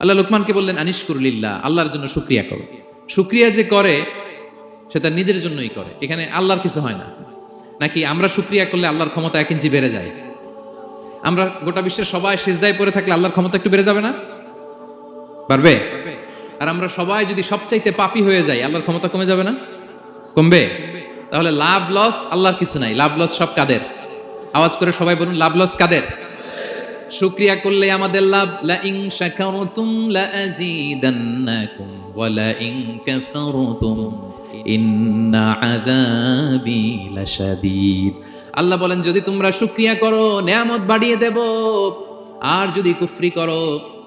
আল্লাহ লোকমানকে বললেন আনিশকুরুলিল্লাহ, আল্লাহর জন্য শুকরিয়া করো। শুকরিয়া যে করে সে তার নিজের জন্যই করে, এখানে আল্লাহর কিছু হয় না। নাকি আমরা শুকরিয়া করলে আল্লাহর ক্ষমতা 1 ইঞ্চি বেড়ে যায়? আমরা গোটা বিশ্বের সবাই সিজদায় পড়ে থাকলে আল্লাহর ক্ষমতা একটু বেড়ে যাবে না? পারবে? আর আমরা সবাই যদি সবচাইতে পাপী হয়ে যাই, আল্লাহর ক্ষমতা কমে যাবে না? কমবে? তাহলে লাভ লস আল্লাহর কিছু নাই, লাভ লস সব কাদের? আওয়াজ করে সবাই বলুন, লাভ লস কাদের? শুকরিয়া করলে আমাদের লাভ। লা ইন শাকারতুম লা আযীদান্নাকুম ওয়া লা ইন কাফারতুম ইন্না আযাবি লাশাদীদ। আল্লাহ বলেন, যদি তোমরা শুকরিয়া করো নেয়ামত বাড়িয়ে দেব, আর যদি কুফরি করো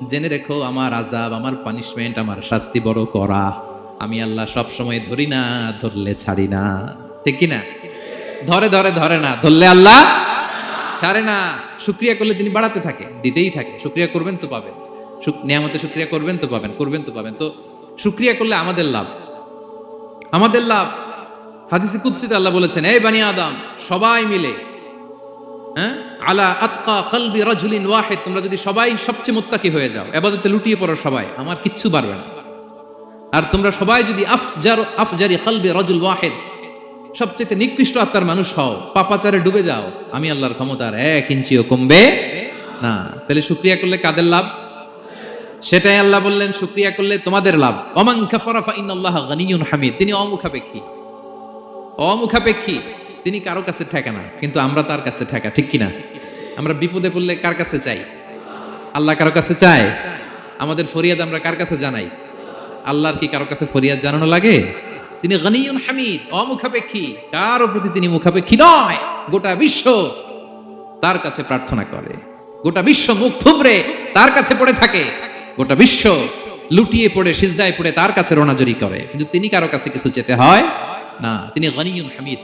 জেনে রেখো আমার আযাব, আমার পানিশমেন্ট, আমার শাস্তি বড় কড়া। আমি আল্লাহ সব সময় ধরি না, ধরলে ছাড়ি না। ঠিক কি না? ধরে ধরে ধরে না, ধরলে আল্লাহ ছাড়ে না। শুকরিয়া করলে তিনি বাড়াতে থাকে, দিতেই থাকে। শুকরিয়া করবেন তো পাবেন, নিয়ামতে শুকরিয়া করবেন তো পাবেন, করবেন তো পাবেন। তো শুকরিয়া করলে আমাদের লাভ, আমাদের লাভ। হাদিসে কুদসিতে আল্লাহ বলেছেন, এই বানি আদম সবাই মিলে, আলা আতকা কলবি রাজুলিন ওয়াহিদ, তোমরা যদি সবাই সবচেয়ে মুত্তাকি হয়ে যাও, ইবাদতে লুটিয়ে পড়ো সবাই, আমার কিচ্ছু পারবে না। আর তোমরা সবাই যদি আফজারি কলবি রাজুল ওয়াহিদ, সবচেয়ে নিকৃষ্ট আত্মার মানুষ হও, পাপাচারে ডুবে যাও, আমি আল্লাহর ক্ষমতার 1 ইঞ্চিও কমবে না। তাহলে শুকরিয়া করলে কাদের লাভ? সেটাই আল্লাহ বললেন, শুকরিয়া করলে তোমাদের লাভ। ওমান কাফারা ফা ইন্নাল্লাহা গানিয়্যুন হামিদ। তিনি অমুখাপেক্ষী, অমুখাপেক্ষী, তিনি কারো কাছে ঠেকা না, কিন্তু আমরা তার কাছে ঠেকা। ঠিক কিনা? আমরা বিপদে পড়লে কার কাছে চাই? আল্লাহ কারো কাছে চায়? আমাদের ফরিয়াদ আমরা কার কাছে জানাই? আল্লাহর কি কারো কাছে ফরিয়াদ জানানো লাগে? তিনি গানিয়্যুন হামিদ, অমুখাপেক্ষী, কারো প্রতি তিনি মুখাপেক্ষী নয়। গোটা বিশ্ব তার কাছে প্রার্থনা করে, গোটা বিশ্ব মুখ থুবড়ে তার কাছে পড়ে থাকে, গোটা বিশ্ব লুটিয়ে পড়ে সিজদায় পড়ে তার কাছে রোনাজরি করে, কিন্তু তিনি কারো কাছে কিছু চেতে হয় না। তিনি গানিয়্যুন হামিদ।